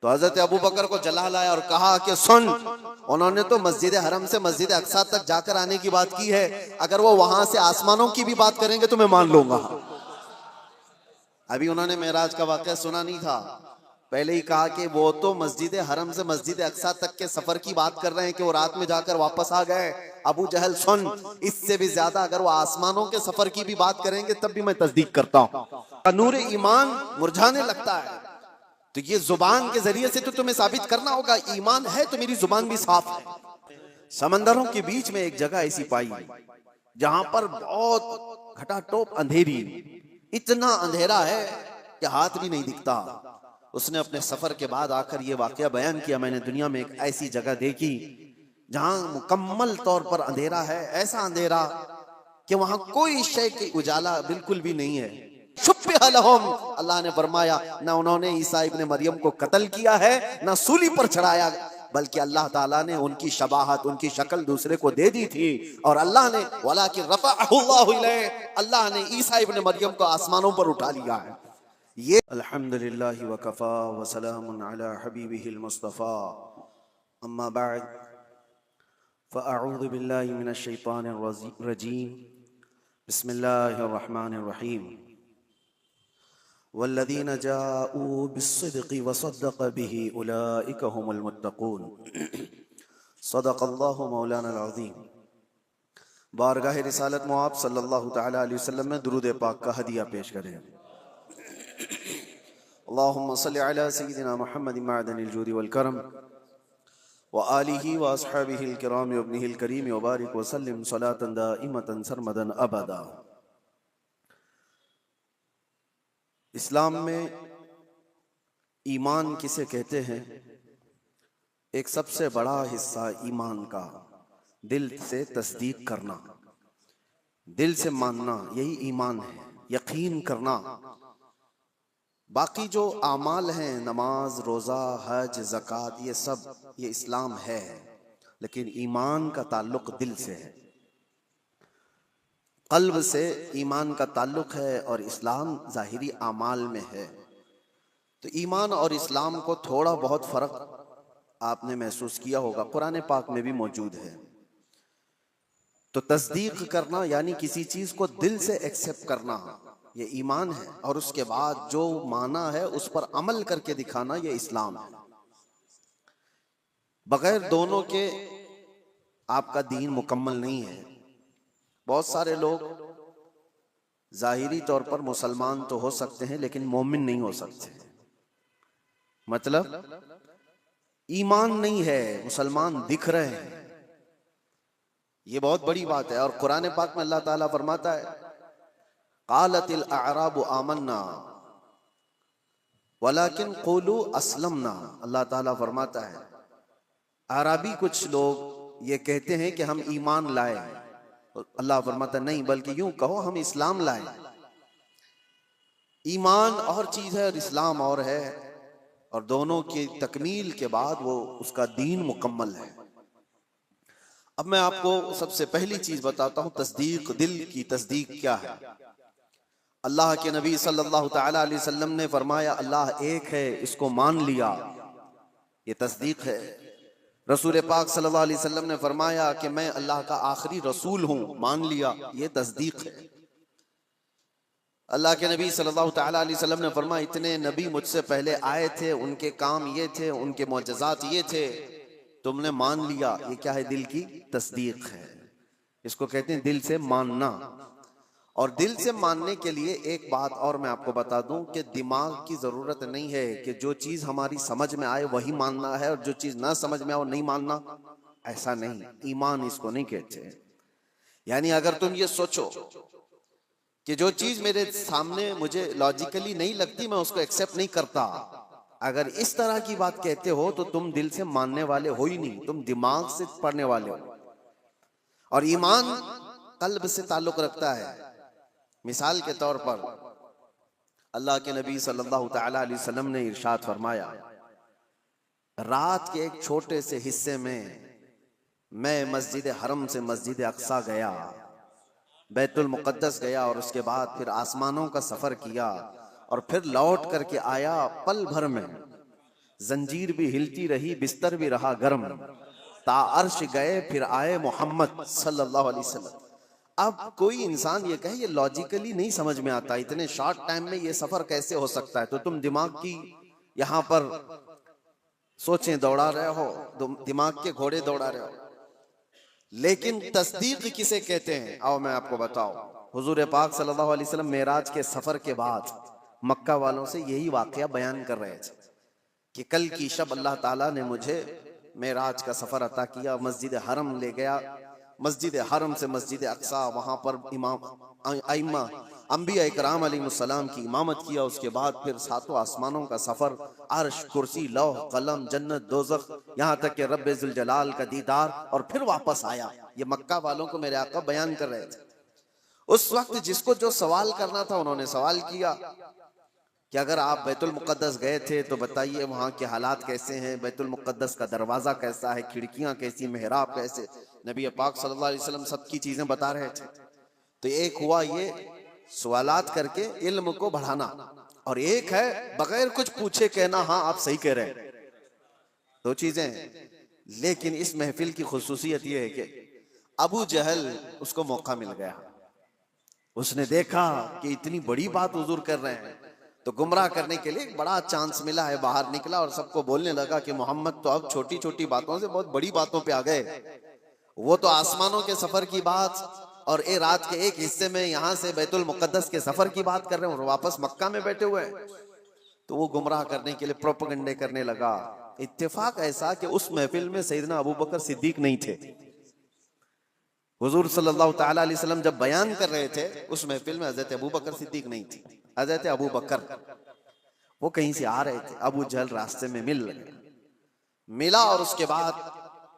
तो हजरत अबू बकर को जला लाया और कहा कि सुन, उन्होंने तो मस्जिद हरम से मस्जिद अक्सा तक जाकर आने की बात की है, अगर वो वहां से आसमानों की भी बात करेंगे तो मैं मान लूंगा। अभी उन्होंने मेराज का वाकया सुना नहीं था, पहले ही कहा कि वो तो मस्जिद हरम से मस्जिद अक्सा तक के सफर की बात कर रहे हैं कि वो रात में जाकर वापस आ गए। अबू जहल सुन, इससे भी ज्यादा अगर वो आसमानों के सफर की भी बात करेंगे तब भी मैं तस्दीक करता हूं। नूर ईमान मुरझाने लगता है, तो ये जुबान के जरिए से तो तुम्हें साबित करना होगा, ईमान है तो मेरी जुबान भी साफ है। समंदरों के बीच में एक जगह ऐसी पाई जहां पर बहुत घटाटोप अंधेरी, इतना अंधेरा है कि हाथ भी नहीं दिखता। उसने अपने सफर के बाद आकर ये वाकया बयान किया, मैंने दुनिया में एक ऐसी जगह देखी जहां मुकम्मल तौर पर अंधेरा है, ऐसा अंधेरा कि वहां कोई शय की उजाला बिल्कुल भी नहीं है। अल्लाह ने फरमाया, ना उन्होंने ईसा इब्ने मरियम को कत्ल किया है, ना सूली पर चढ़ाया, बल्कि अल्लाह ताला ने उनकी शबाहत, उनकी शक्ल दूसरे को दे दी थी। और अल्लाह ने वलाकिन रफ़अहुल्लाहु इलैहि, अल्लाह ने ईसा इब्ने मरियम को आसमानों पर उठा लिया है। ये अल्हम्दुलिल्लाह व कफ़ा व सलामुन अला हबीबिहिल मुस्तफ़ा, अम्मा बअद, फ़अऊज़ु बिल्लाहि मिनश शैतानिर रजीम, बिस्मिल्लाहिर रहमानिर रहीम। वल्लज़ीना जाऊ बिस्सिद्क़ि वसद्दक़ बिही उलाइका हुमुल मुत्तक़ून। सदक़ल्लाहु मौलाना अज़ीम। बारगाह रिसालत में आप सल्लल्लाहु तआला अलैहि वसल्लम में दुरूद पाक का हदिया पेश करें। अल्लाहुम्मा सल्लि अला सय्यिदिना मुहम्मद मअदनिल जूदि वल करम व आलिहि व अस्हाबिहिल किराम व इब्निहिल करीम व बारिक व सल्लिम सलातन दाइमतन सरमदन अबदा। इस्लाम में ईमान किसे कहते हैं? एक सबसे बड़ा हिस्सा ईमान का दिल से तस्दीक करना, दिल से मानना, यही ईमान है, यकीन करना। बाकी जो आमाल हैं, नमाज, रोज़ा, हज, ज़कात, ये सब ये इस्लाम है, लेकिन ईमान का ताल्लुक दिल से है, कल्ब से ईमान का ताल्लुक है, और इस्लाम ज़ाहिरी आमाल में है। तो ईमान और इस्लाम को थोड़ा बहुत फ़र्क आपने महसूस किया होगा, कुरान पाक में भी मौजूद है। तो तस्दीक करना यानी किसी चीज़ को दिल से एक्सेप्ट करना, ये ईमान है, और उसके बाद जो माना है उस पर अमल करके दिखाना, ये इस्लाम है। बगैर दोनों के आपका दीन मुकम्मल नहीं है। बहुत सारे लोग जाहिरी तौर पर मुसलमान तो हो सकते हैं लेकिन मोमिन नहीं हो सकते, मतलब ईमान नहीं है, मुसलमान दिख रहे हैं, ये बहुत बड़ी बात है। और कुरान पाक में अल्लाह ताला फरमाता है, क़ालतिल अअराबु आमन्ना वलाकिन क़ूलू अस्लमना। अल्लाह ताला फरमाता है, अरबी कुछ लोग ये कहते हैं कि हम ईमान लाए, अल्लाह फरमाता नहीं, बल्कि यूं कहो हम इस्लाम लाए। ईमान और चीज है और इस्लाम और है, और दोनों की तकमील के बाद वो उसका दीन मुकम्मल है। अब मैं आपको सबसे पहली चीज बताता हूं, तस्दीक, दिल की तस्दीक क्या है। अल्लाह के नबी सल्लल्लाहु तआला अलैहि वसल्लम ने फरमाया, अल्लाह एक है, इसको मान लिया, ये तस्दीक है। रसूल पाक सल्लल्लाहु अलैहि वसल्लम ने फरमाया कि मैं अल्लाह का आखिरी रसूल हूं, मान लिया, ये तस्दीक है। अल्लाह के नबी सल्लल्लाहु तआला अलैहि वसल्लम ने फरमाया, इतने नबी मुझसे पहले आए थे, उनके काम ये थे, उनके मोजज़ात ये थे, तुमने मान लिया, ये क्या है? दिल की तस्दीक है। इसको कहते हैं दिल से मानना। और दिल से मानने के लिए एक बात और मैं आपको बता दूं कि दिमाग की जरूरत नहीं है कि जो चीज हमारी समझ में आए वही मानना है, और जो चीज ना समझ में आए वो नहीं मानना, ऐसा नहीं। ईमान इसको नहीं कहते। यानी अगर तुम ये सोचो कि जो चीज मेरे सामने मुझे लॉजिकली नहीं लगती, मैं उसको एक्सेप्ट नहीं करता, अगर इस तरह की बात कहते हो तो तुम दिल से मानने वाले हो ही नहीं, तुम दिमाग से पढ़ने वाले हो। और ईमान कल्ब से ताल्लुक रखता है। मिसाल के तौर पर अल्लाह के नबी सल्लल्लाहु तआला अलैहि वसल्लम ने इरशाद फरमाया, रात के एक छोटे से हिस्से में मैं मस्जिद हरम से मस्जिद अक्सा गया, बैतुल मुक़द्दस गया, और उसके बाद फिर आसमानों का सफर किया, और फिर लौट करके आया पल भर में। जंजीर भी हिलती रही, बिस्तर भी रहा गर्म, ता अर्श गए फिर आए मोहम्मद सल्लल्लाहु अलैहि वसल्लम। अब कोई इंसान ये कहे, ये लॉजिकली नहीं समझ में आता, इतने शॉर्ट टाइम में ये सफर कैसे हो सकता है, तो तुम दिमाग की यहाँ पर सोचें दौड़ा रहे हो, दिमाग के घोड़े दौड़ा रहे हो। लेकिन तस्दीक किसे कहते हैं, आओ मैं आपको बताऊं। हुजूर पाक सल्लल्लाहु अलैहि वसल्लम मेराज के सफर के बाद मक्का वालों से यही वाकया बयान कर रहे थे कि कल की शब अल्लाह ताला ने मुझे मेराज का सफर अता किया, मस्जिद हरम ले गया, मस्जिद हरम से मस्जिद अक्सा, वहां पर इमाम आइम्मा अंबिया इकराम अलैहिस्सलाम की इमामत किया। उसके बाद फिर सातों आसमानों का सफर, अर्श, कुर्सी, लौह कलम, जन्नत, दोज़ख, यहाँ तक कि रब्बे जुल जलाल का दीदार, और फिर वापस आया। ये मक्का वालों को मेरे आका बयान कर रहे थे। उस वक्त जिसको जो सवाल करना था उन्होंने सवाल किया कि अगर आप बैतुल मुक़द्दस गए थे तो बताइए वहाँ के हालात कैसे हैं, बैतुल मुक़द्दस का दरवाज़ा कैसा है, खिड़कियाँ कैसी, मेहराब कैसे। नबी पाक सल्लल्लाहु अलैहि वसल्लम सबकी चीज़ें बता रहे थे। तो एक हुआ ये सवालात करके इल्म को बढ़ाना, और एक है बगैर कुछ पूछे कहना हाँ आप सही कह रहे हैं। दो चीज़ें हैं। लेकिन इस महफिल की खुसूसियत ये है कि अबू जहल उसको मौका मिल गया। उसने देखा कि इतनी बड़ी बात हुजूर कर रहे हैं, तो गुमराह करने के लिए एक बड़ा चांस मिला है। बाहर निकला और सबको बोलने लगा कि मोहम्मद तो अब छोटी छोटी बातों से बहुत बड़ी बातों पे आ गए। वो तो आसमानों के सफर की बात और ए रात के एक हिस्से में यहाँ से बैतुल मुक़द्दस के सफर की बात कर रहे हैं और वापस मक्का में बैठे हुए हैं। तो वो गुमराह करने के लिए प्रोपेगेंडे करने लगा। इत्तेफाक ऐसा कि उस महफिल में सैयदना अबू बकर सिद्दीक नहीं थे। हुजूर सल्लल्लाहु ताला अलैहि वसल्लम जब बयान कर रहे थे उस महफिल में हजरत अबू बकर सिद्दीक नहीं थी। हजरत अबू बकर वो कहीं से आ रहे थे, अबू जहल रास्ते में मिला और उसके बाद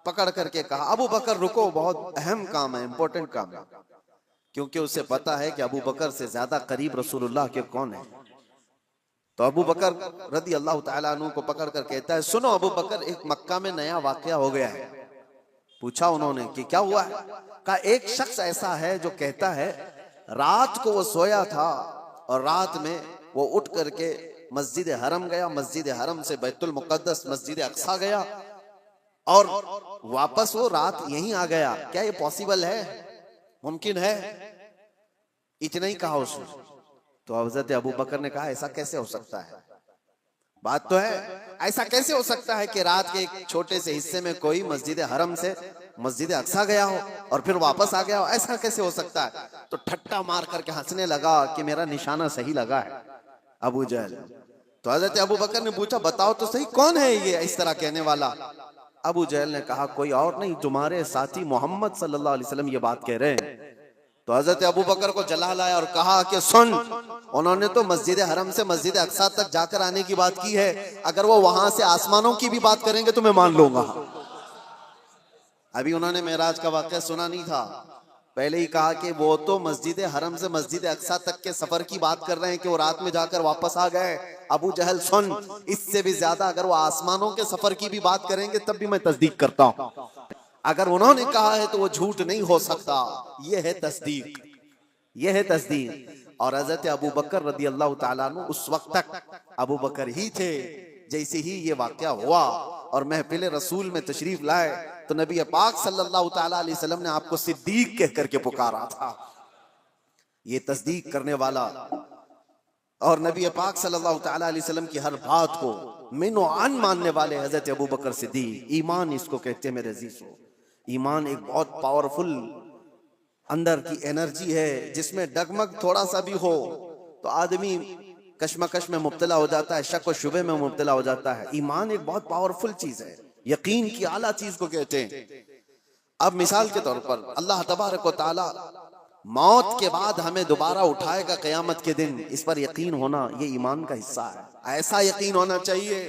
पकड़ करके कहा अबू बकर रुको, बहुत अहम काम है, इंपॉर्टेंट काम है। क्योंकि उसे पता है कि अबू बकर से ज्यादा करीब रसूलुल्लाह के कौन है। तो अबू बकर रदी अल्लाह तआला अन्हु को पकड़ कर कहता है सुनो अबू बकर, एक मक्का में नया वाकया हो गया है। पूछा उन्होंने कि क्या हुआ है। कहा एक शख्स ऐसा है जो कहता है रात को वो सोया था और रात में वो उठ करके मस्जिद हरम गया, मस्जिद हरम से बैतुल मुक़द्दस मस्जिद अक्सा गया और वापस वो रात यहीं आ गया। क्या ये पॉसिबल है, मुमकिन है? इतना ही कहा उसने। तो हज़रत अबू बकर ने कहा ऐसा कैसे हो सकता है, बात तो है, ऐसा कैसे हो सकता है कि रात के एक छोटे से हिस्से में कोई मस्जिद हरम से मस्जिद अक्सा गया हो और फिर वापस आ गया हो, ऐसा कैसे हो सकता है। तो ठट्टा मार करके हंसने लगा कि मेरा निशाना सही लगा है अबू जहल। तो हज़रत अबू बकर ने पूछा बताओ तो सही कौन है ये इस तरह कहने वाला। अबू जहल ने कहा कोई और नहीं, तुम्हारे साथी मोहम्मद सल्लल्लाहु अलैहि वसल्लम ये बात कह रहे हैं। तो हजरत अबू बकर को जला लाया और कहा कि सुन, उन्होंने तो मस्जिद हरम से मस्जिद अक्सा तक जाकर आने की बात की है, अगर वो वहां से आसमानों की भी बात करेंगे तो मैं मान लूंगा। अभी उन्होंने मेराज का वाकया सुना नहीं था, पहले ही कहा कि वो तो मस्जिद हरम से मस्जिद अक्सा तक के सफर की बात कर रहे हैं कि वो रात में जाकर वापस आ गए। अबू जहल सुन, इससे भी ज्यादा अगर वो आसमानों के सफर की भी बात करेंगे तब भी मैं तस्दीक करता हूं। अगर उन्होंने कहा है तो वो झूठ नहीं हो सकता। ये है तस्दीक, ये है तस्दीक। और हजरत अबू बकर रदी अल्लाह ताला अन्हु उस वक्त तक अबू बकर ही थे। जैसे ही ये वाकया हुआ और महफिल रसूल में तशरीफ लाए तो नबी पाक सल्लल्लाहु ताला अलैहि वसल्लम ने आपको सिद्दीक कह करके पुकारा था। ये तस्दीक करने वाला और नबी पाक सल्लल्लाहु ताला अलैहि वसल्लम की हर बात को मिनो अन मानने वाले हजरत अबू बकर सिद्दीक। ईमान इसको कहते हैं मेरे अजीजों। ईमान एक बहुत पावरफुल अंदर की एनर्जी है जिसमें डगमग थोड़ा सा भी हो तो आदमी कश्मकश में मुब्तला हो जाता है, शक व शुबे में मुब्तला हो जाता है। ईमान एक बहुत पावरफुल चीज है, यकीन की आला चीज को कहते हैं। अब मिसाल के तौर पर अल्लाह तबारक व तआला मौत के बाद हमें दोबारा उठाएगा क़यामत के दिन, इस पर यकीन होना ये ईमान का हिस्सा है। ऐसा यकीन होना चाहिए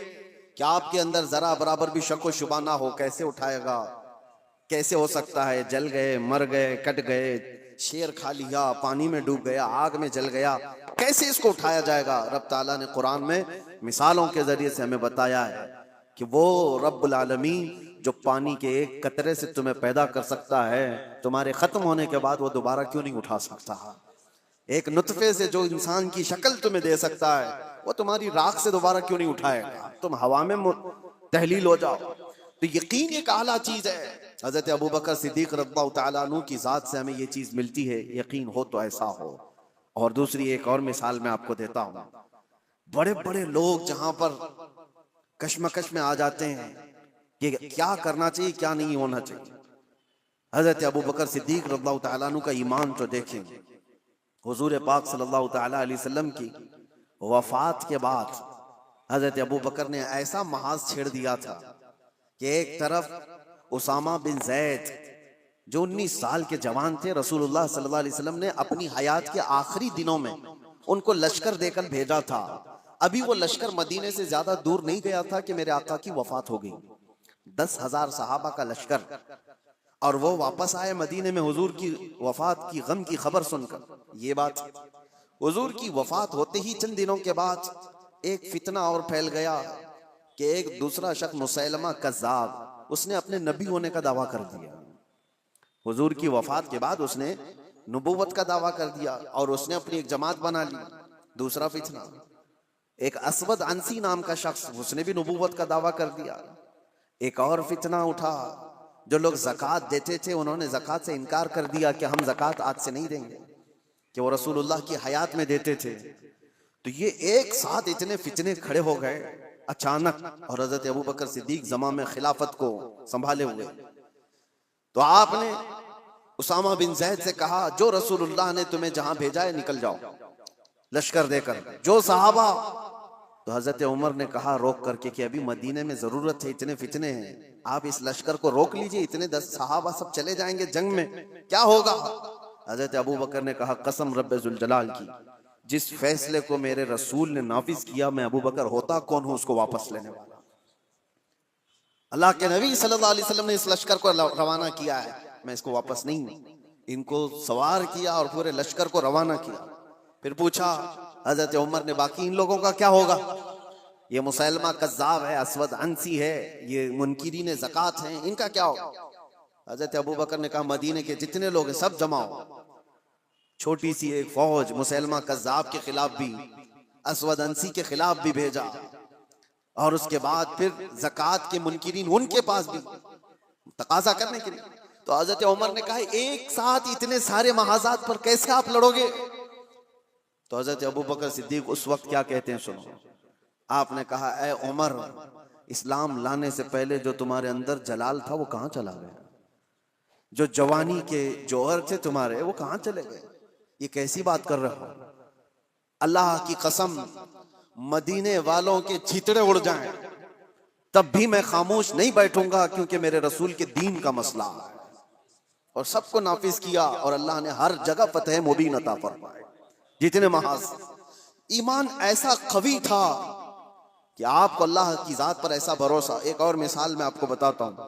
कि आपके अंदर जरा बराबर भी शक व शुबा ना हो। कैसे उठाएगा, कैसे हो सकता है, जल गए, मर गए, कट गए, शेर खा लिया, पानी में डूब गया, आग में जल गया, कैसे इसको उठाया जाएगा। रब ताला ने कुरान में मिसालों के जरिए से हमें बताया है कि वो रब्बुल आलमीन जो पानी के एक कतरे से तुम्हें पैदा कर सकता है, तुम्हारे खत्म होने के बाद वो दोबारा क्यों नहीं उठा सकता। एक नुतफे से जो इंसान की शक्ल तुम्हें दे सकता है, वो तुम्हारी राख से दोबारा क्यों नहीं उठाएगा? तुम हवा में तहलील हो जाओ। तो यकीन एक आला चीज है। हजरत अबू बकर सिद्दीक रज़ियल्लाहु ताला अन्हु की जात से हमें ये चीज मिलती है, यकीन हो तो ऐसा हो। और दूसरी एक और मिसाल मैं आपको देता हूं। बड़े बड़े लोग जहां पर कश्मकश में आ जाते हैं कि क्या करना चाहिए क्या नहीं होना चाहिए, हजरत अबू बकर सिद्दीक रज़ियल्लाहु ताला अन्हु का ईमान तो देखें। हुजूर पाक सल्लल्लाहु ताला अलैहि वसल्लम की वफात के बाद हजरत अबू बकर ने ऐसा महाज छेड़ दिया था कि एक तरफ उसामा बिन जैद जो 19 साल के जवान थे, रसूलुल्लाह सल्लल्लाहु अलैहि वसल्लम ने अपनी हयात के आखिरी दिनों में उनको लश्कर देकर भेजा था। अभी वो लश्कर मदीने से ज्यादा दूर नहीं गया था कि मेरे आका की वफात हो गई। 10,000 सहाबा का लश्कर, और वो वापस आए मदीने में हुजूर की वफात की गम की खबर सुनकर। ये बात हुजूर की वफात होते ही चंद दिनों के बाद एक फितना और फैल गया कि एक दूसरा शख्स मुसैलमा कज़्ज़ाब, उसने अपने नबी होने का दावा कर दिया। हुजूर की वफात के बाद उसने नबूवत का दावा कर दिया और उसने अपनी एक जमात बना ली। दूसरा फितना, एक असवद अंसी नाम का शख्स, उसने भी नबूवत का दावा कर दिया। एक और फितना उठा, जो लोग ज़कात देते थे उन्होंने ज़कात से इनकार कर दिया कि हम ज़कात आज से नहीं देंगे, कि वो रसूलुल्लाह की हयात में देते थे। तो ये एक साथ इतने फितने खड़े हो गए अचानक, और हजरत अबू बकर सिद्दीक ज़मा में खिलाफत को संभाले हुए। तो आपने उसामा बिन जैद से कहा, जो रसूलुल्लाह ने तुम्हें जहां भेजा है निकल जाओ लश्कर देकर। जो सहाबा, तो हजरत उमर ने कहा रोक करके कि अभी मदीने में जरूरत है, इतने फितने हैं, आप इस लश्कर को रोक लीजिए, इतने 10 सहाबा सब चले जाएंगे जंग में, क्या होगा? हजरत अबू बकर ने कहा कसम रब्बे जुल जलाल की, जिस फैसले को मेरे रसूल ने नाफिज किया, मैं अबू बकर होता कौन हूं उसको वापस लेने वाला। अल्लाह के नबी सल्लल्लाहु अलैहि वसल्लम ने इस लश्कर को रवाना किया है, मैं इसको वापस नहीं। इनको सवार किया और पूरे लश्कर को रवाना किया। फिर पूछा हजरत उमर ने, बाकी इन लोगों का क्या होगा? ये मुसैलमा कज़्ज़ाब है, असवद अंसी है, ये मुनकिरीन ज़कात हैं, इनका क्या होगा? हजरत अबू बकर ने कहा मदीने के जितने लोग हैं सब जमाओ। छोटी सी एक फौज मुसैलमा कज़्ज़ाब के खिलाफ भी, असवद अंसी के खिलाफ भी भेजा, और उसके बाद फिर ज़कात के मुनकिरीन उनके पास भी तकाजा करने के लिए। तो हजरत उमर ने कहा एक साथ इतने सारे महाजात पर कैसे आप लड़ोगे? तो हजरत अबू बकर सिद्दीक उस वक्त क्या कहते हैं सुनो। आपने कहा ए उमर, इस्लाम लाने से पहले जो तुम्हारे अंदर जलाल था वो कहां चला गया? जो जवानी के जौहर थे तुम्हारे वो कहां चले गए? ये कैसी बात कर रहे हो? अल्लाह की कसम, मदीने वालों के छितड़े उड़ जाएं तब भी मैं खामोश नहीं बैठूंगा, क्योंकि मेरे रसूल के दीन का मसला है। और सबको नाफिज किया और अल्लाह ने हर जगह फतह मुबीन अता फरमाए। जितने महाज, ईमान ऐसा कवी था कि आपको अल्लाह की जात पर ऐसा भरोसा। एक और मिसाल मैं आपको बताता हूं।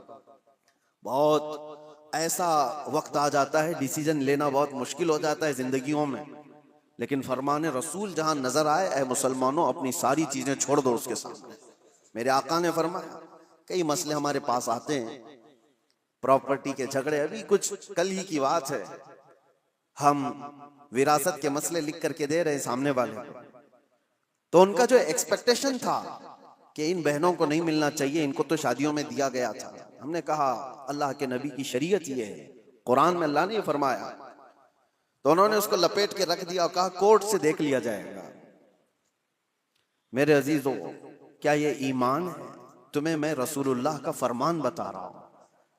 बहुत ऐसा वक्त आ जाता है डिसीजन लेना बहुत मुश्किल हो जाता है जिंदगियों में, लेकिन फरमाने रसूल जहां नजर आए, ऐ मुसलमानों अपनी सारी चीजें छोड़ दो उसके सामने। मेरे आका ने फरमाया, कई मसले हमारे पास आते हैं, प्रॉपर्टी के झगड़े, अभी कुछ कल ही की बात है, हम विरासत के मसले लिख करके दे रहे हैं सामने वाले को। तो उनका जो एक्सपेक्टेशन था कि इन बहनों को नहीं मिलना चाहिए, इनको तो शादियों में दिया गया था। हमने कहा अल्लाह के नबी की शरीयत ये है, कुरान में अल्लाह ने ये फरमाया। तो उन्होंने उसको लपेट के रख दिया और कहा कोर्ट से देख लिया जाएगा। मेरे अजीजों, क्या ये ईमान है? तुम्हें मैं रसूलुल्लाह का फरमान बता रहा हूं,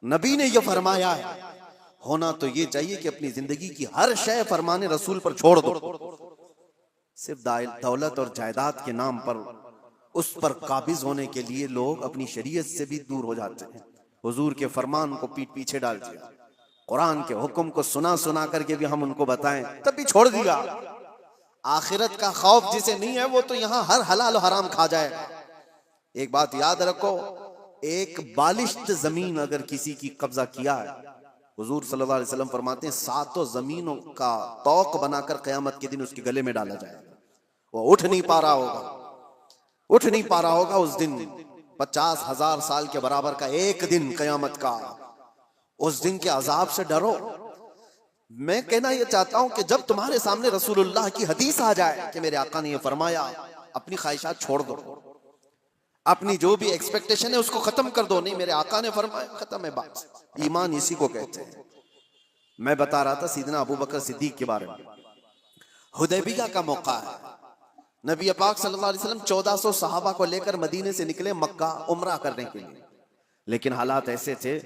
नबी ने ये फरमाया है। होना तो ये चाहिए कि अपनी जिंदगी की हर शय फरमाने रसूल पर छोड़ दो। सिर्फ दौलत और जायदाद के नाम पर उस पर काबिज होने के लिए लोग अपनी शरीयत से भी दूर हो जाते हैं। हुजूर के फरमान को पीठ पीछे डाल दिया, कुरान के हुक्म को सुना सुना करके भी हम उनको बताएं तब भी छोड़ दिया। आखिरत का खौफ जिसे नहीं है वो तो यहाँ हर हलाल और हराम खा जाएगा। एक बात याद रखो, एक बालिश्त जमीन अगर किसी की कब्जा किया है, हुजूर सल्लल्लाहु अलैहि वसल्लम फरमाते हैं 7 जमीनों का तौक बनाकर क़यामत के दिन उसके गले में डाला जाएगा। वो उठ नहीं पा रहा होगा उस दिन। 50,000 साल के बराबर का एक दिन क़यामत का, उस दिन के अजाब से डरो। मैं कहना यह चाहता हूं कि जब तुम्हारे सामने रसूलुल्लाह की हदीस आ जाए कि मेरे आका ने यह फरमाया, अपनी ख्वाहिशात छोड़ दो, अपनी जो भी एक्सपेक्टेशन है उसको खत्म कर दो। नहीं, मेरे आका ने फरमाया, खत्म है बात। ईमान इसी को कहते हैं। मैं बता रहा था सीदना अबू बकर सिद्दीक के बारे में। हुदैबिया का मौका है, नबी पाक सल्लल्लाहु अलैहि वसल्लम 1400 सहाबा को लेकर मदीने से निकले मक्का उम्रा करने के लिए, लेकिन हालात ऐसे थे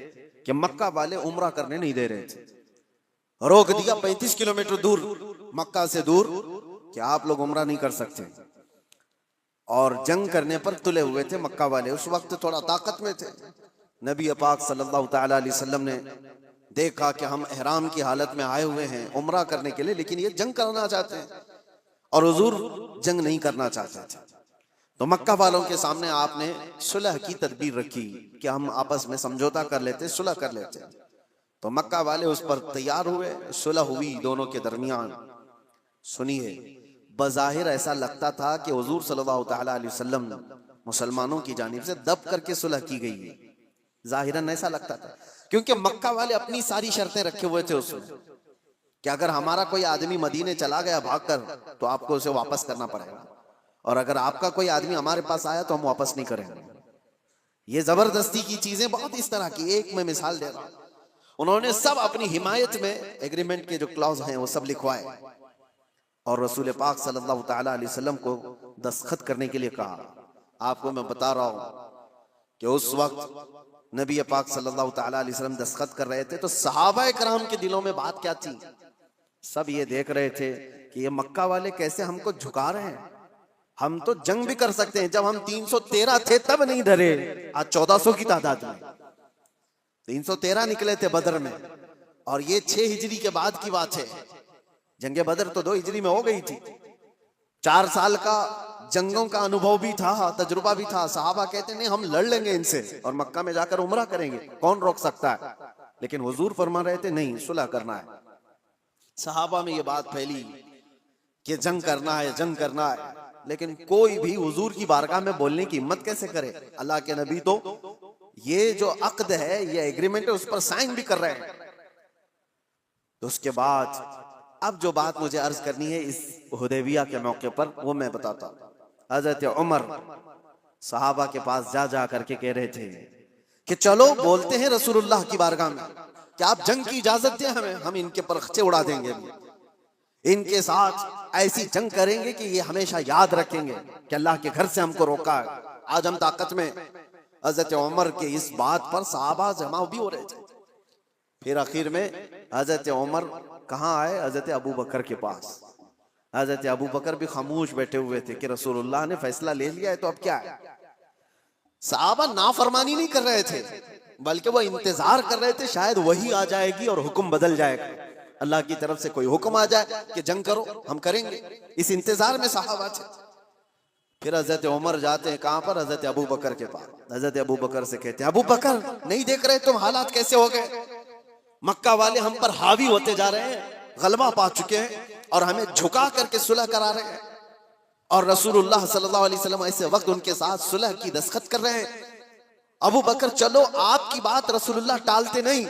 कि मक्का वाले उम्रा करने नहीं दे रहे थे। रोक दिया 35 किलोमीटर दूर, मक्का से दूर, कि आप लोग उम्रा नहीं कर सकते। और जंग करने पर तुले हुए थे मक्का वाले, उस वक्त थोड़ा ताकत में थे। नबी पाक सल्लल्लाहु ताला अलैहि वसल्लम ने देखा कि हम एहराम की हालत में आए हुए हैं उम्रा करने के लिए, लेकिन ये जंग करना चाहते हैं और हुजूर जंग नहीं करना चाहते थे। तो मक्का वालों के सामने आपने सुलह की तदबीर रखी कि हम आपस में समझौता कर लेते, सुलह कर लेते। तो मक्का वाले उस पर तैयार हुए, सुलह हुई दोनों के दरमियान। सुनिए, बज़ाहिर ऐसा लगता था कि हुजूर सल्लल्लाहु ताला अलैहि वसल्लम मुसलमानों की जानिब से दब करके सुलह की गई है, जाहिरन ऐसा लगता था, क्योंकि मक्का वाले अपनी सारी शर्तें रखे हुए थे उसमें कि अगर हमारा कोई आदमी मदीने चला गया भागकर तो आपको उसे वापस करना पड़ेगा, और अगर आपका कोई आदमी हमारे पास आया तो हम वापस नहीं करेंगे। ये जबरदस्ती की चीजें बहुत इस तरह की, एक मैं मिसाल दे रहा हूं। उन्होंने सब अपनी हिमायत में एग्रीमेंट के जो क्लॉज हैं वो सब लिखवाए और रसूल पाक सल्लल्लाहु ताला अलैहि वसल्लम को दस्तखत करने के लिए कहा। आपको मैं बता रहा हूं कि उस वक्त नबी पाक सल्लल्लाहु ताला अलैहि वसल्लम दस्तखत कर रहे थे तो सहाबा कराम के दिलों में बात क्या थी, सब ये देख रहे थे कि ये मक्का वाले कैसे हमको झुका रहे हैं। हम तो जंग भी कर सकते हैं, जब हम 313 थे तब नहीं डरे, आज 1400 की तादाद में 313 निकले थे बदर में, और ये 6 हिजरी के बाद की बात है। जंगे बदर तो 2 हिजरी में हो गई थी। 4 साल का जंगों का अनुभव भी था, तजुर्बा भी था। सहाबा कहते नहीं हम लड़ लेंगे इनसे और मक्का में जाकर उम्रा करेंगे, कौन रोक सकता है। लेकिन हुजूर फरमा रहे थे नहीं, सुलह करना है। सहाबा में ये बात फैली कि जंग करना है, जंग करना है, लेकिन कोई भी हुजूर की बारगाह में बोलने की हिम्मत कैसे करे। अल्लाह के नबी तो ये जो अक्द है, ये एग्रीमेंट है, उस पर साइन भी कर रहे हैं। तो उसके बाद अब जो बात मुझे अर्ज करनी है इस हुदैबिया के मौके पर, वो मैं बताता हूं। हजरत उमर सहाबा के पास जा जा करके कह रहे थे कि चलो बोलते हैं रसूलुल्लाह की बारगाह में कि आप जंग की इजाजत दें हमें, हम इनके परखचे उड़ा देंगे, इनके साथ ऐसी जंग करेंगे कि ये हमेशा याद रखेंगे कि अल्लाह के घर से हमको रोका है, आज हम ताकत में। हजरत उमर के इस बात पर सहाबा जमा भी हो रहे थे। फिर आखिर में हजरत उमर कहाँ आए, हजरत अबू बकर के पास। हजरत अबू बकर भी खामोश बैठे हुए थे कि रसूलुल्लाह ने फैसला ले लिया है तो अब क्या है। सहाबा नाफरमानी नहीं कर रहे थे, बल्कि वो इंतजार कर रहे थे शायद वही आ जाएगी और हुक्म बदल जाएगा, अल्लाह की तरफ से कोई हुक्म आ जाए कि जंग करो, हम करेंगे। इस इंतजार में सहाबा थे। फिर हजरत उमर जाते हैं कहां पर, हजरत अबू बकर के पास। हजरत अबू बकर से कहते हैं अबू बकर नहीं देख रहे तुम हालात कैसे हो गए, मक्का वाले हम पर हावी होते जा रहे हैं, गलबा पा चुके हैं और हमें झुका करके सुलह करा रहे हैं, और रसूलुल्लाह सल्लल्लाहु अलैहि वसल्लम ऐसे वक्त उनके साथ सुलह की दस्तखत कर रहे हैं। अबू बकर चलो आपकी बात रसूलुल्लाह टालते नहीं।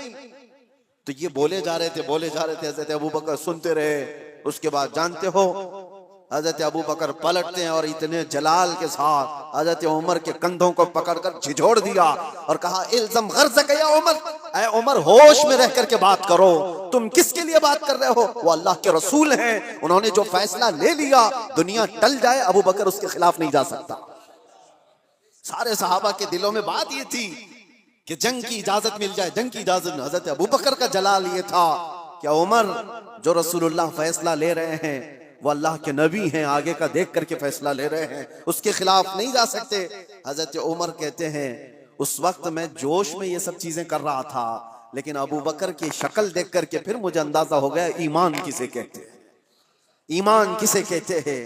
तो ये बोले जा रहे थे, बोले जा रहे थे, हजरत अबू बकर सुनते रहे। उसके बाद जानते हो हजरत अबू बकर पलटते हैं और इतने जलाल के साथ हजरत उमर के कंधों को पकड़कर झिझोड़ दिया और कहा इल्ज़म गर्ज़क या उमर, ऐ उमर होश में रह करके बात करो, तुम किसके लिए बात कर रहे हो, वो अल्लाह के रसूल हैं, उन्होंने जो फैसला ले लिया दुनिया टल जाए अबू बकर उसके खिलाफ नहीं जा सकता। सारे सहाबा के दिलों में बात ये थी कि जंग की इजाजत मिल जाए, जंग की इजाजत। हजरत अबू बकर का जलाल ये था कि उमर जो रसूलुल्लाह फैसला ले रहे हैं वो अल्लाह के नबी हैं, आगे का देख करके फैसला ले रहे हैं, उसके खिलाफ नहीं जा सकते। हजरत उमर कहते हैं उस वक्त मैं जोश में ये सब चीजें कर रहा था, लेकिन अबू बकर की शक्ल देख करके फिर मुझे अंदाजा हो गया ईमान किसे कहते हैं, ईमान किसे कहते हैं।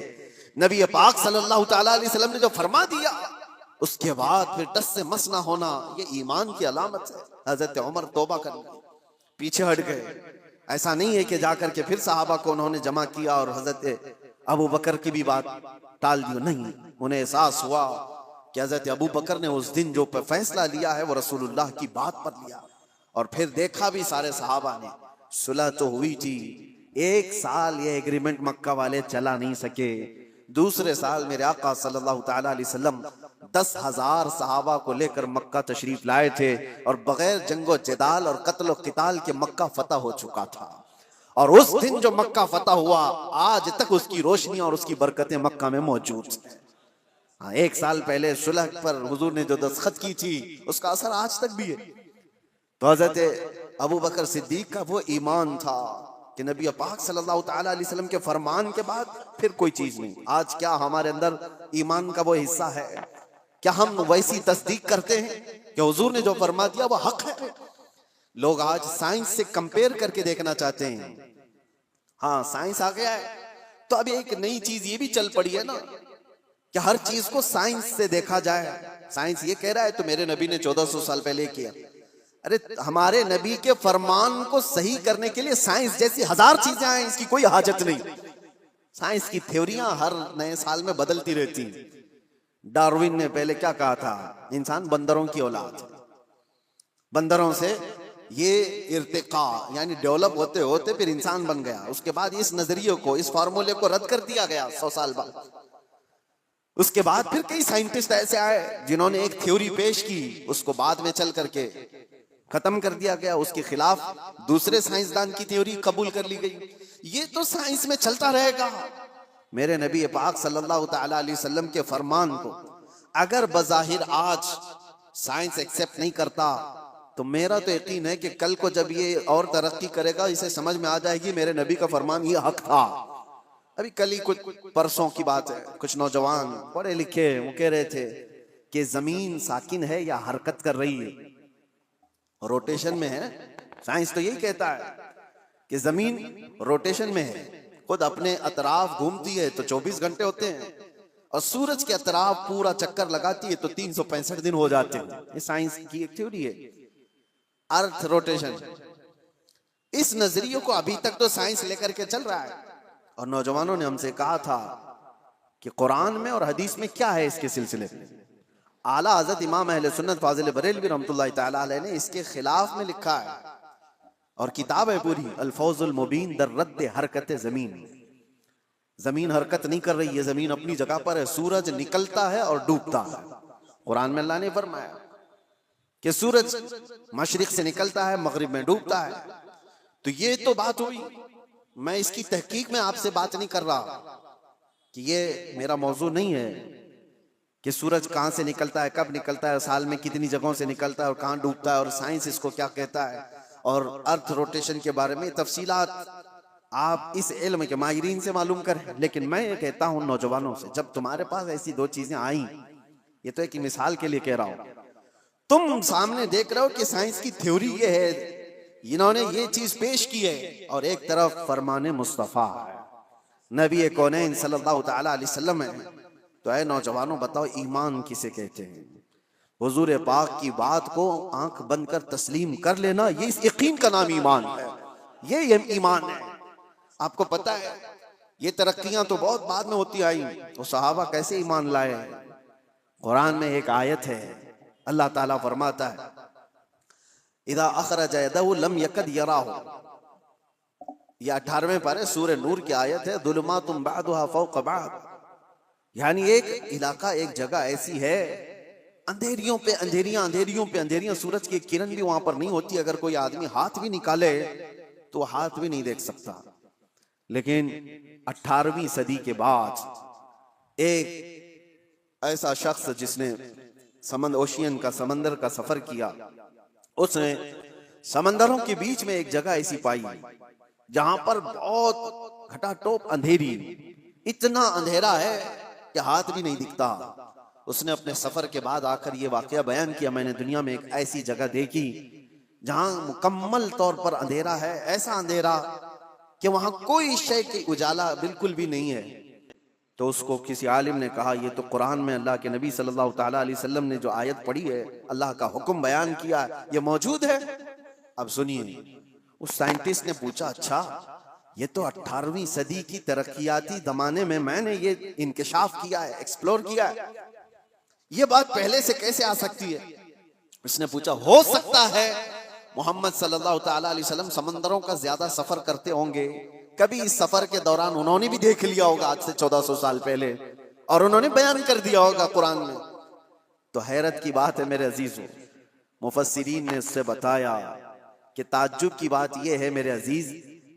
नबी पाक सल्लल्लाहु ताला अलैहि वसल्लम ने जो फरमा दिया उसके बाद फिर टस से मस ना होना, ये ईमान की अलामत है। हजरत उमर तौबा कर गए, पीछे हट गए। ऐसा नहीं है कि जाकर के फिर सहाबा को उन्होंने जमा किया और हजरत अबू बकर की भी बात टाल दी, नहीं। उन्हें एहसास हुआ कि हजरत अबू बकर ने उस दिन जो फैसला लिया है वो रसूलुल्लाह की बात पर लिया। और फिर देखा भी सारे सहाबा ने सुलह तो हुई थी, 1 साल ये एग्रीमेंट मक्का वाले चला नहीं सके। दूसरे साल मेरे आका सल्लल्लाहु ताला अलैहि वसल्लम 10,000 सहाबा को लेकर मक्का तशरीफ लाए थे और बगैर जंगो जदाल और कत्ल क़िताल के मक्का फतह हो चुका था। और उस दिन जो मक्का फतह हुआ, आज तक उसकी रोशनी और उसकी बरकतें मक्का में मौजूद हैं। हाँ, 1 साल पहले सुलह पर हुजूर ने जो दस्तखत की थी, उसका असर आज तक भी है। तो हज़रत अबू बकर सिद्दीक का वो ईमान था कि नबी पाक सल्लल्लाहु ताला अलैहि वसल्लम के फरमान के बाद फिर कोई चीज नहीं। आज क्या हमारे अंदर ईमान का वो हिस्सा है? क्या हम वैसी तस्दीक करते हैं कि हुजूर ने जो फरमा दिया वो हक है? लोग आज साइंस से कंपेयर करके देखना चाहते हैं। हाँ, साइंस आ गया है तो अब एक नई चीज ये भी चल पड़ी है ना कि हर चीज को साइंस से देखा जाए। साइंस ये कह रहा है तो मेरे नबी ने 1400 साल पहले किया। अरे, हमारे नबी के फरमान को सही करने के लिए साइंस जैसी 1000 चीजें आए, इसकी कोई हाजत नहीं। साइंस की थ्योरियां हर नए साल में बदलती रहती। डार्विन ने पहले क्या कहा था? इंसान बंदरों की औलाद। बंदरों से ये इर्तिका यानी डेवलप होते होते फिर इंसान बन गया। उसके बाद इस नजरिए को, इस फार्मूले को रद्द कर दिया गया 100 साल बाद। उसके बाद फिर कई साइंटिस्ट ऐसे आए जिन्होंने एक थ्योरी पेश की, उसको बाद में चल करके खत्म कर दिया गया। उसके खिलाफ दूसरे साइंसदान की थ्योरी कबूल कर ली गई। ये तो साइंस में चलता रहेगा। मेरे नबी पाक सल्लल्लाहु ताला अलैहि वसल्लम के फरमान को अगर बज़ाहिर आज साइंस एक्सेप्ट नहीं करता, तो मेरा तो यकीन है कि कल को जब ये और तरक्की करेगा, इसे समझ में आ जाएगी मेरे नबी का फरमान ये हक था। अभी कल ही कुछ परसों की बात है, कुछ नौजवान पढ़े लिखे वो कह रहे थे कि जमीन साकिन है या हरकत कर रही है, रोटेशन में है। साइंस तो यही कहता है कि जमीन रोटेशन में है, खुद अपने अतराफ घूमती है तो 24 घंटे होते हैं, और सूरज के अतराफ पूरा चक्कर लगाती है तो 365 दिन हो जाते हैं। ये साइंस की एक थ्योरी है, अर्थ रोटेशन। इस नजरिए को अभी तक तो साइंस लेकर के चल रहा है। और नौजवानों ने हमसे कहा था कि कुरान में और हदीस में क्या है इसके सिलसिले में। आला हज़रत इमाम अहले सुन्नत फाजिल बरेलवी रहमतुल्लाहि तआला अलैह ने इसके खिलाफ में लिखा है, और किताब है पूरी, अल फौजुल मुबीन दर रद्द हरकत जमीन। जमीन हरकत नहीं कर रही है, जमीन अपनी जगह पर है। सूरज निकलता है और डूबता है। कुरान में अल्लाह ने फरमाया कि सूरज मशरिक से निकलता है, मगरिब में डूबता है। तो ये तो बात हुई। मैं इसकी तहकीक में आपसे बात नहीं कर रहा कि ये मेरा मौजू नहीं है कि सूरज कहां से निकलता है, कब निकलता है, साल में कितनी जगहों से निकलता है और कहां डूबता है, और साइंस इसको क्या कहता है, और अर्थ रोटेशन के बारे में तफसीलात आप इस इल्म के माहिरीन से मालूम करें। लेकिन मैं ये कहता हूं नौजवानों से, जब तुम्हारे पास ऐसी 2 चीजें आई, ये तो एक मिसाल के लिए कह रहा हूं, तुम सामने देख रहे हो कि साइंस की थ्योरी ये है, इन्होंने ये चीज पेश की है, और एक तरफ फरमाने मुस्तफा है, नबी कौनैन सल्लल्लाहु ताला अलैहि वसल्लम है। तो ऐ नौजवानों, बताओ ईमान किसे कहते हैं? हुजूर पाक की बात को आंख बंद कर तस्लीम कर लेना, ये इस यकीन का नाम ईमान है। ये ईमान है। आपको पता है ये तरक्कियां तो बहुत बाद में होती आई, तो सहाबा कैसे ईमान लाए? कुरान में एक आयत है, अल्लाह ताला फरमाता है इदा अखरज यदहु लम यकद यराहु। ये 18वें पारे सूरह नूर की आयत है, दुलमातुम बअदुहा फौक बअद। यानी एक इलाका, एक जगह ऐसी है, अंधेरियों पे अंधेरियां, अंधेरियों पे अंधेरियां, सूरज की एक किरण भी वहां पर नहीं होती। अगर कोई आदमी हाथ भी निकाले तो हाथ भी नहीं देख सकता। लेकिन 18वीं सदी के बाद एक ऐसा शख्स जिसने ओशियन का, समंदर का सफर किया, उसने समंदरों के बीच में एक जगह ऐसी पाई जहां पर बहुत घटाटोप अंधेरी, इतना अंधेरा है कि हाथ भी नहीं दिखता। उसने अपने सफर के बाद आकर ये वाकया बयान किया, मैंने दुनिया में एक ऐसी जगह देखी जहां मुकम्मल तौर पर अंधेरा है, ऐसा अंधेरा कि वहां कोई शय की उजाला बिल्कुल भी नहीं है। तो उसको किसी आलिम ने कहा, ये तो कुरान में अल्लाह के नबी सल्लल्लाहु ताला अलैहि वसल्लम ने जो आयत पढ़ी है, अल्लाह का हुक्म बयान किया, ये मौजूद है। अब सुनिए, उस साइंटिस्ट ने पूछा, अच्छा ये तो 18वीं सदी की तरक्कियाती जमाने में मैंने ये इंकिशाफ किया है, एक्सप्लोर किया है, ये बात पहले से कैसे आ सकती है? उसने पूछा, हो सकता है मोहम्मद सल्लल्लाहु ताला अलैहि वसल्लम समंदरों का ज्यादा सफर करते होंगे, कभी इस सफर के दौरान उन्होंने भी देख लिया होगा आज से 1400 साल पहले, और उन्होंने बयान कर दिया होगा कुरान में। तो हैरत की बात है मेरे अजीजों, मुफस्सिरीन ने उससे बताया कि ताज्जुब की बात यह है मेरे अजीज,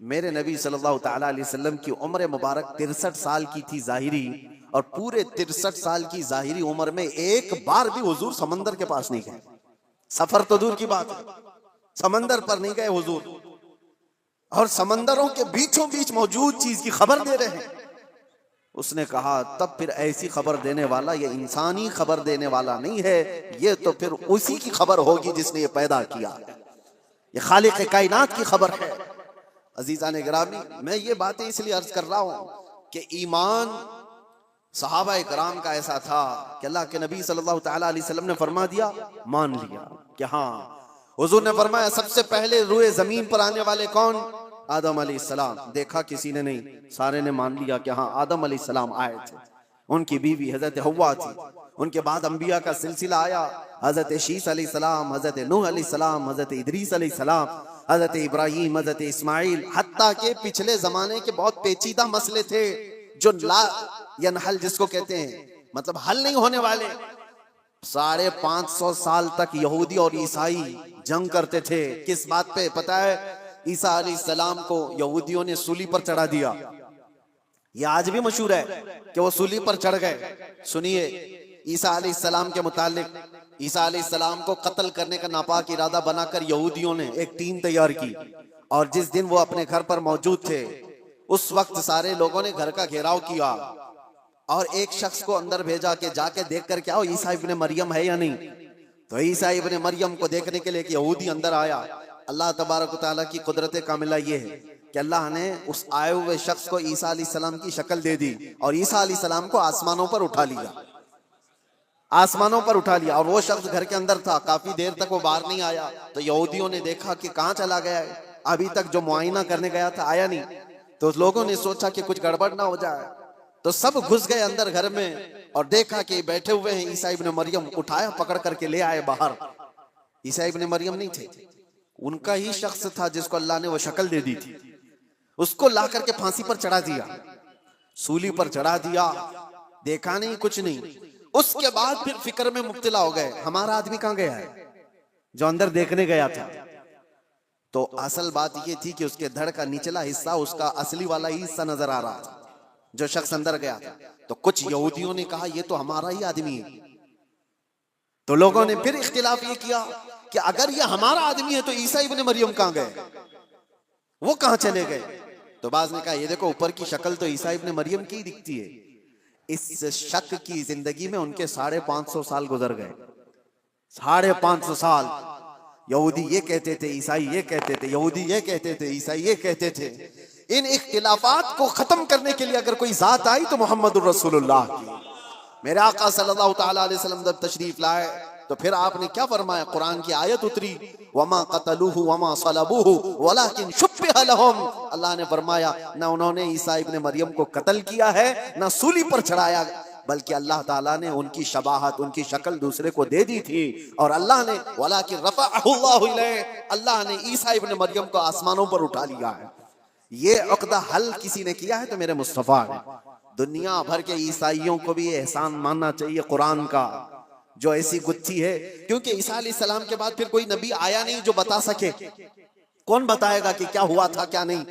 मेरे नबी सल्लल्लाहु ताला अलैहि वसल्लम की उम्र मुबारक 63 साल की थी जाहिरी, और पूरे 63 साल की जाहिरी उम्र में एक बार भी हुजूर समंदर के पास नहीं गए। सफर तो दूर की बात है, समंदर पर नहीं गए हुजूर, और समंदरों के बीचों बीच मौजूद चीज की खबर दे रहे हैं। उसने कहा तब फिर ऐसी खबर देने वाला ये इंसानी खबर देने वाला नहीं है, ये तो फिर उसी की खबर होगी जिसने ये पैदा किया, ये खालिक कायनात की खबर है। अजीजान गिरामी, मैं ये बातें इसलिए अर्ज कर रहा हूं कि ईमान सहाबा इकराम का ऐसा था कि अल्लाह के नबी सल्लल्लाहु ताला अलैहि वसल्लम ने फरमा दिया, मान लिया कि हाँ। हुजूर ने फरमाया सबसे पहले रूए जमीन पर आने वाले कौन? आदम अलैहिस्सलाम। देखा किसी ने नहीं, सारे ने मान लिया कि हाँ आदम अलैहिस्सलाम आए थे। उनकी बीवी हजरत हव्वा थी। उनके बाद अंबिया का सिलसिला आया, हजरत शीस अलैहिस्सलाम, हजरत नूह अलैहिस्सलाम, हजरत इदरीस अलैहिस्सलाम, हजरत इब्राहीम, हजरत इस्माइल, हत्ता के पिछले जमाने के बहुत पेचीदा मसले थे जो ला यनहल जिसको कहते हैं, मतलब हल नहीं होने वाले। 550 साल तक यहूदी और ईसाई जंग करते थे। किस बात पे पता है? ईसा अलैहिस्सलाम को यहूदियों ने सूली पर चढ़ा दिया। ये आज भी मशहूर है कि वो सूली पर चढ़ गए। सुनिए, ईसा अलैहिस्सलाम के मुतालिक, ईसा अलैहिस्सलाम को कत्ल करने का नापाक इरादा बनाकर यहूदियों ने एक टीम तैयार की, और जिस दिन वो अपने घर पर मौजूद थे उस वक्त सारे लोगों ने घर का घेराव किया और एक शख्स को अंदर भेजा कि जाके देख कर क्या हो ईसा इब्ने मरियम है या नहीं। तो ईसा इब्ने मरियम को देखने के लिए एक यहूदी अंदर आया। अल्लाह तबारक व तआला की कुदरत कामिला ये है कि अल्लाह ने उस आए हुए शख्स को ईसा अलैहिस्सलाम की शक्ल दे दी और ईसा अलैहिस्सलाम को आसमानों पर उठा लिया, आसमानों पर उठा लिया। और वो शख्स घर के अंदर था, काफी देर तक वो बाहर नहीं आया। तो यहूदियों ने देखा कि कहाँ चला गया है, अभी तक जो मुआयना करने गया था आया नहीं। तो लोगों ने सोचा कि कुछ गड़बड़ ना हो जाए, तो सब घुस गए अंदर घर में और देखा कि बैठे हुए हैं ईसा इब्ने मरियम। उठाया, पकड़ करके ले आए बाहर। ईसा इब्ने मरियम नहीं थे, उनका ही शख्स था जिसको अल्लाह ने वो शक्ल दे दी थी। उसको ला करके फांसी पर चढ़ा दिया, सूली पर चढ़ा दिया। देखा नहीं, कुछ नहीं। उसके बाद फिर फिक्र में मुब्तला हो गए, हमारा आदमी कहाँ गया है जो अंदर देखने गया था। तो असल बात ये थी कि उसके धड़ का निचला हिस्सा उसका असली वाला ही हिस्सा नजर आ रहा था जो शख्स अंदर गया था। तो कुछ यहूदियों ने कहा ये तो हमारा ही आदमी है। तो लोगों ने फिर इख्तिलाफ ये किया कि अगर ये हमारा आदमी है तो ईसा इब्ने मरियम कहाँ गए, वो कहाँ चले गए। तो बाज ने कहा ये देखो ऊपर की शक्ल तो ईसा इब्ने मरियम की दिखती है। इस शक की जिंदगी में उनके 550 साल गुजर गए। 550 साल यहूदी ये कहते थे, ईसाई ये कहते थे, यहूदी ये कहते थे, ईसाई ये कहते थे। इन इख्तिलाफात को खत्म करने के लिए अगर कोई जात आई तो मोहम्मदुर रसूलुल्लाह की। मेरे आका सल्लल्लाहु ताला अलैहि वसल्लम जब तशरीफ लाए तो फिर आपने क्या फरमाया? कुरान की आयत उतरी, वमा क़तलूहु वमा सलबूहु वलाकिन शुब्बिह लहुम। अल्लाह ने फरमाया ना उन्होंने ईसा इब्ने मरियम को कत्ल किया है, ना सूली पर चढ़ाया, बल्कि अल्लाह ताला ने उनकी शबाहत, उनकी शक्ल दूसरे को दे दी थी। और अल्लाह ने वलाकिन रफ़अहु अल्लाहु इलैहि, अल्लाह ने ईसा इब्ने मरियम को आसमानों पर उठा लिया है। ये अक़दा हल किसी ने किया है तो मेरे मुस्तफ़ा ने। दुनिया भर के ईसाइयों को भी एहसान मानना चाहिए कुरान का जो ऐसी गुत्थी है, क्योंकि ईसा अलैहिस्सलाम के बाद फिर कोई नबी आया नहीं जो बता सके। कौन बताएगा कि क्या हुआ था क्या नहीं।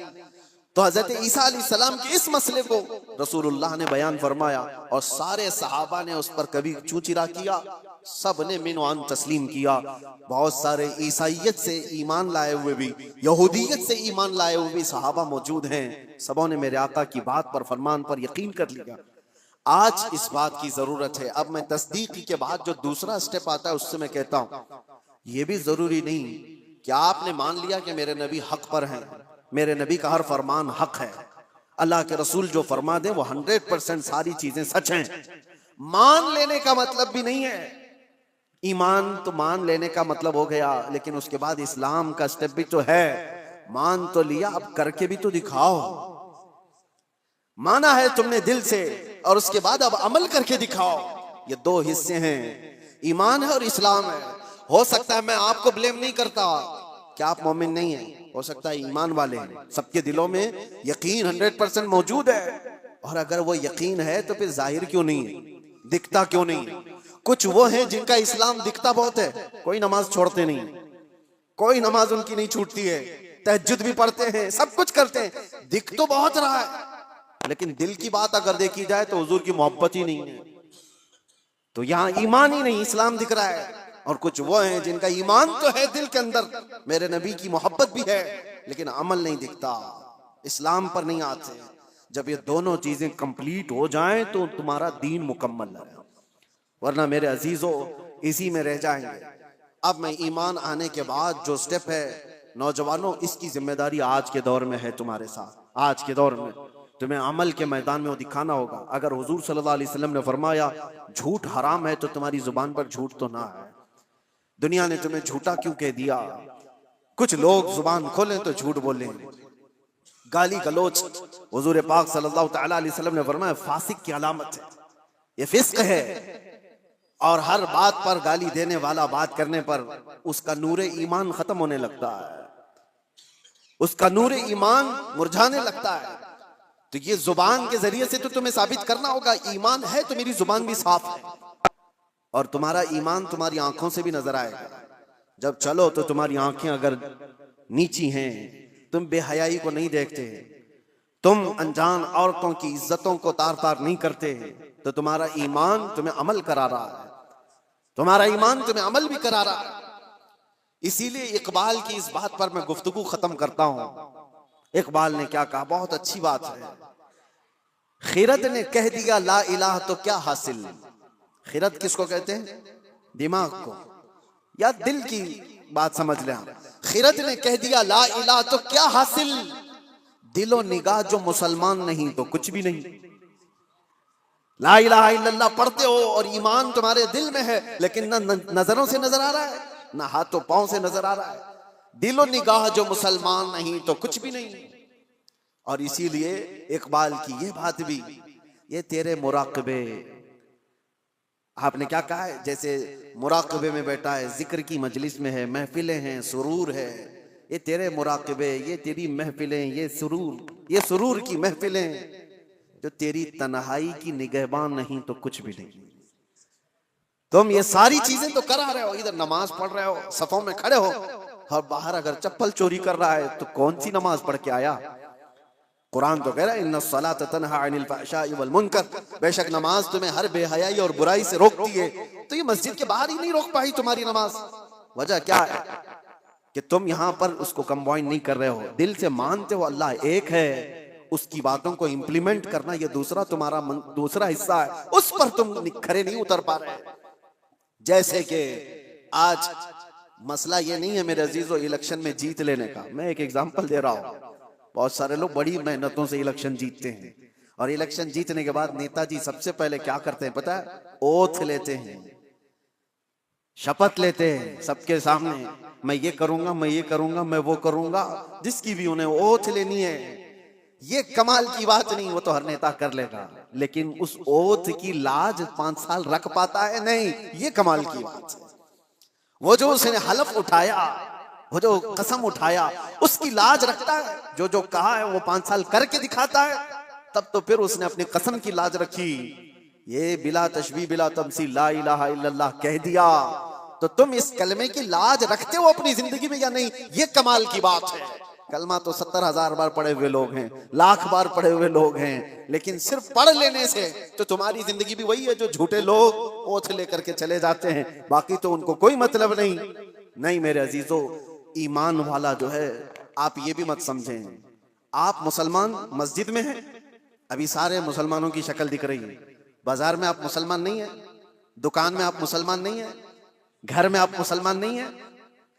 तो हजरत ईसा अलैहिस्सलाम के इस मसले को रसूलुल्लाह ने बयान फरमाया और सारे सहाबा ने उस पर कभी चूचिरा किया, सब ने मिनवान तस्लीम किया। बहुत सारे ईसाइयत से ईमान लाए हुए भी, यहूदियत से ईमान लाए हुए भी सहाबा मौजूद हैं। सबों ने मेरे आका की बात पर, फरमान पर यकीन कर लिया। आज इस बात की जरूरत है। अब मैं तस्दीक के बाद जो दूसरा स्टेप आता है उससे मैं कहता हूं यह भी जरूरी नहीं कि आपने मान लिया कि मेरे नबी हक पर हैं, मेरे नबी का हर फरमान हक है, अल्लाह के रसूल जो फरमा दे वो 100% सारी चीजें सच हैं। मान लेने का मतलब भी नहीं है। ईमान तो मान लेने का मतलब हो गया, लेकिन उसके बाद इस्लाम का स्टेप भी तो है। मान तो लिया, अब करके भी तो दिखाओ। माना है तुमने दिल से और उसके बाद अब अमल करके दिखाओ। ये दो हिस्से हैं, ईमान है और इस्लाम है। हो सकता है मैं आपको ब्लेम नहीं करता क्या आप मोमिन नहीं हैं? हो सकता है ईमान वाले हैं, सबके दिलों में यकीन 100% मौजूद है। और अगर वो यकीन है तो फिर जाहिर क्यों नहीं है, दिखता क्यों नहीं है? कुछ वो हैं जिनका इस्लाम दिखता बहुत है, कोई नमाज छोड़ते नहीं, कोई नमाज उनकी नहीं छूटती है, तहज्जुद भी पढ़ते हैं, सब कुछ करते हैं, दिख तो बहुत रहा है, लेकिन दिल की बात अगर देखी जाए तो हुजूर की मोहब्बत ही नहीं है। तो यहाँ ईमान ही नहीं, इस्लाम दिख रहा है। और कुछ वो हैं जिनका ईमान तो है दिल के अंदर, मेरे नबी की मोहब्बत भी है, लेकिन अमल नहीं दिखता, इस्लाम पर नहीं आते। जब ये दोनों चीजें कंप्लीट हो जाएं तो तुम्हारा दीन मुकम्मल है, वरना मेरे अजीजों इसी में रह जाएंगे। अब मैं ईमान आने के बाद जो स्टेप है, नौजवानों, इसकी जिम्मेदारी आज के दौर में है तुम्हारे साथ। आज के दौर में तुम्हें अमल के मैदान में वो दिखाना होगा। अगर हुजूर सल्लल्लाहु अलैहि वसल्लम ने फरमाया झूठ हराम है, तो तुम्हारी जुबान पर झूठ तो ना है। दुनिया ने तुम्हें झूठा क्यों कह दिया? कुछ लोग जुबान खोलें तो झूठ बोले, गाली गलोच। हुजूर पाक सल्लल्लाहु तआला अलैहि वसल्लम ने फरमाया फासिक की अलामत है, ये फिस्क है। और हर बात पर गाली देने वाला बात करने पर उसका नूरे ईमान खत्म होने लगता है, उसका नूरे ईमान मुरझाने लगता है। तो ये जुबान के जरिए से तो तुम्हें साबित करना होगा, ईमान है तो मेरी जुबान भी साफ है। और तुम्हारा ईमान तुम्हारी आंखों से भी नजर आएगा। जब चलो तो तुम्हारी आंखें अगर नीची हैं, तुम बेहयाई को नहीं देखते, तुम अनजान औरतों की इज्जतों को तार तार नहीं करते, तो तुम्हारा ईमान तुम्हें अमल करा रहा है, तुम्हारा ईमान तुम्हें अमल भी करा रहा है। इसीलिए इकबाल की इस बात पर मैं गुफ्तगू खत्म करता हूं। इकबाल ने क्या कहा, बहुत अच्छी बात है। खिरद ने कह दिया ला इलाह तो क्या हासिल। खिरद किसको कहते हैं? दिमाग को या दिल की बात समझ लें। खिरद ने कह दिया ला इलाह तो क्या हासिल, दिलो निगाह जो मुसलमान नहीं तो कुछ भी नहीं। ला इलाहा इल्लल्लाह पढ़ते हो और ईमान तुम्हारे दिल में है, लेकिन ना नजरों से नजर आ रहा है, ना हाथों पांव से नजर आ रहा है। दिलो निगाह जो मुसलमान नहीं तो कुछ भी नहीं। और इसीलिए इकबाल की ये बात भी, ये तेरे मुराकबे, आपने क्या कहा है, जैसे मुराकबे में बैठा है, जिक्र की मजलिस में है, महफिलें हैं, सुरूर है, ये तेरे मुराकबे, ये तेरी महफिलें, ये सुरूर की महफिलें, जो तेरी तन्हाई की निगहबान नहीं तो कुछ भी नहीं। तुम ये सारी चीजें तो करा रहे हो, इधर नमाज पढ़ रहे हो, सफों में खड़े हो, और बाहर अगर चप्पल चोरी कर रहा है तो कौन सी नमाज पढ़ के आया? कुरान तो कह रहा है इन्नस्सलात तन्हा अनिल फहशाई वल मुनकर, बेशक नमाज तुम्हें हर बेहयाई और बुराई से रोकती है। तो ये मस्जिद के बाहर ही नहीं रोक पाई तुम्हारी नमाज, वजह क्या है? कि तुम यहाँ पर उसको कंबाइन नहीं कर रहे हो, दिल से मानते हो अल्लाह एक है, उसकी बातों को इंप्लीमेंट करना ये दूसरा तुम्हारा दूसरा हिस्सा है, उस पर तुम खरे नहीं उतर पा रहे। जैसे कि आज मसला ये नहीं है मेरे अजीजों इलेक्शन में जीत लेने का, मैं एक एग्जांपल दे रहा हूँ। बहुत सारे लोग बड़ी मेहनतों से इलेक्शन जीतते हैं, और इलेक्शन जीतने के बाद नेताजी सबसे पहले क्या करते हैं पता है? ओथ लेते हैं, शपथ लेते हैं सबके सामने, मैं ये करूंगा, मैं ये करूंगा, मैं वो करूंगा, जिसकी भी उन्हें ओथ लेनी है। ये कमाल की बात नहीं, वो तो हर नेता कर लेगा, लेकिन उस ओथ की लाज 5 साल रख पाता है? नहीं, ये कमाल की बात है। वो जो उसने हलफ उठाया, वो जो कसम उठाया, उसकी लाज रखता है, जो जो कहा है वो 5 साल करके दिखाता है, तब तो फिर उसने अपनी कसम की लाज रखी। ये बिला तशबीह बिला तमसील ला इलाहा इल्लल्लाह कह दिया, तो तुम इस कलमे की लाज रखते हो अपनी जिंदगी में या नहीं? ये कमाल की बात है। कलमा तो 70,000 बार पढ़े हुए लोग हैं, लाख बार पढ़े हुए लोग हैं, लेकिन सिर्फ पढ़ लेने से तो तुम्हारी जिंदगी भी वही है जो झूठे लोग ओथ लेकर के चले जाते हैं, बाकी तो उनको कोई मतलब नहीं। नहीं मेरे अजीजों, ईमान वाला जो है, आप ये भी मत समझें आप मुसलमान मस्जिद में हैं, अभी सारे मुसलमानों की शक्ल दिख रही है, बाजार में आप मुसलमान नहीं है, दुकान में आप मुसलमान नहीं है, घर में आप मुसलमान नहीं है,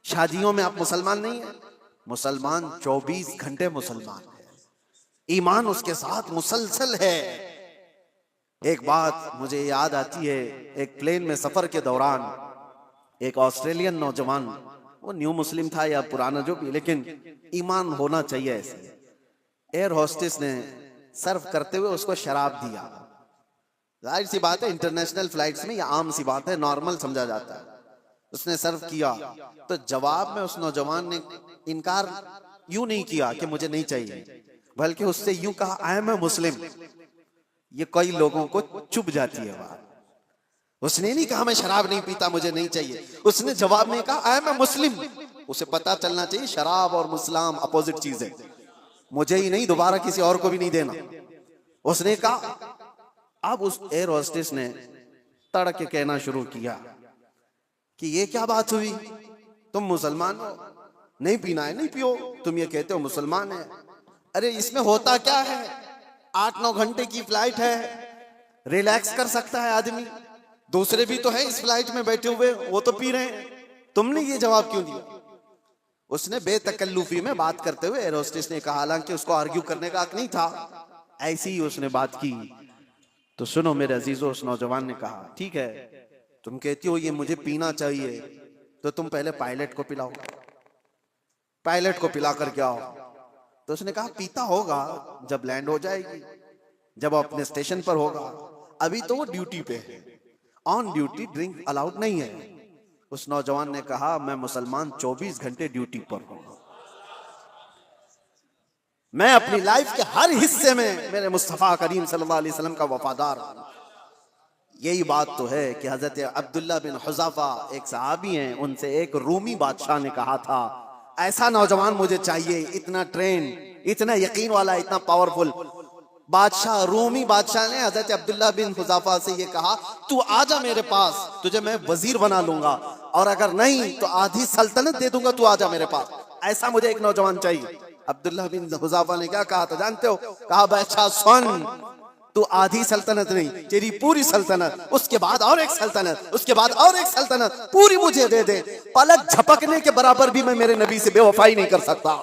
शादियों में आप मुसलमान नहीं है। मुसलमान 24 घंटे मुसलमान है, ईमान उसके साथ मुसलसल है। एक बात मुझे याद आती है, एक प्लेन में सफर के दौरान एक ऑस्ट्रेलियन नौजवान, वो न्यू मुस्लिम था या पुराना जो भी, लेकिन ईमान होना चाहिए ऐसे, एयर होस्टेस ने सर्व करते हुए उसको शराब दिया। जाहिर सी बात है इंटरनेशनल फ्लाइट्स में ये आम सी बात है, नॉर्मल समझा जाता है। उसने सर्व किया। तो जवाब में उस नौजवान ने इनकार यूं नहीं किया कि मुझे नहीं चाहिए, बल्कि उससे यूं कहा, आई एम ए मुस्लिम। ये कई लोगों को चुभ जाती है बात। उसने नहीं कहा मैं शराब नहीं पीता, मुझे नहीं चाहिए। उसने जवाब में कहा, आई एम ए मुस्लिम। उसे पता चलना चाहिए शराब और मुस्लिम अपोजिट चीज है, मुझे ही नहीं, दोबारा किसी और को भी नहीं देना। उसने कहा। अब उस एयर होस्टेस ने तड़क के कहना शुरू किया कि ये क्या बात हुई, तुम मुसलमान हो, नहीं पीना है नहीं पियो, तुम ये कहते हो मुसलमान है। अरे इसमें होता क्या है, 8-9 घंटे की फ्लाइट है, रिलैक्स कर सकता है आदमी, दूसरे भी तो है इस फ्लाइट में बैठे हुए, वो तो पी रहे हैं, तुमने ये जवाब क्यों दिया? उसने बेतकल्लुफी में बात करते हुए एयर होस्टेस ने कहा, हालांकि उसको आर्ग्यू करने का हक नहीं था, ऐसी ही उसने बात की। तो सुनो मेरे अजीजों, उस नौजवान ने कहा, ठीक है तुम कहती हो ये मुझे पीना चाहिए, तो तुम पहले पायलट को पिलाओ, पायलट को पिला कर के आओ। तो उसने कहा पीता होगा जब लैंड हो जाएगी, जब अपने स्टेशन पर होगा, अभी तो वो ड्यूटी पे है, ऑन ड्यूटी ड्रिंक अलाउड नहीं है। उस नौजवान ने कहा, मैं मुसलमान 24 घंटे ड्यूटी पर हूं, मैं अपनी लाइफ के हर हिस्से में मेरे मुस्तफा करीम सल्लल्लाहु अलैहि वसल्लम का वफादार हूं। यही बात तो है कि हजरत अब्दुल्ला बिन हुज़ाफा एक सहाबी हैं, उनसे एक रूमी बादशाह ने कहा था, ऐसा नौजवान मुझे चाहिए, इतना ट्रेन, इतना यकीन वाला, इतना पावरफुल। बादशाह, रूमी बादशाह ने हजरत अब्दुल्ला बिन हुज़ाफा से ये कहा, तू आजा मेरे पास, तुझे मैं वजीर बना लूंगा, और अगर नहीं तो आधी सल्तनत दे दूंगा, तू आजा मेरे पास, ऐसा मुझे एक नौजवान चाहिए। अब्दुल्ला बिन हुज़ाफा ने क्या कहा था जानते हो? कहा, बादशाह सुन, तू आधी सल्तनत नहीं, तेरी पूरी सल्तनत, उसके बाद और एक सल्तनत, उसके बाद और एक सल्तनत पूरी मुझे दे दे, पलक झपकने के बराबर भी मैं मेरे नबी से बेवफाई नहीं कर सकता,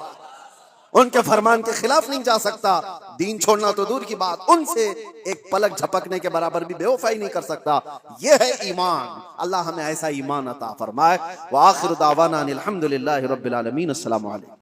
उनके फरमान के खिलाफ नहीं जा सकता, दीन छोड़ना तो दूर की बात, उनसे एक पलक झपकने के बराबर भी बेवफाई नहीं कर सकता। यह है ईमान। अल्लाह हमें ऐसा ईमान अता फरमाए। व आखिर दावाना अनिल हम्दुलिल्लाहि रब्बिल आलमीन। अस्सलामु अलैकुम।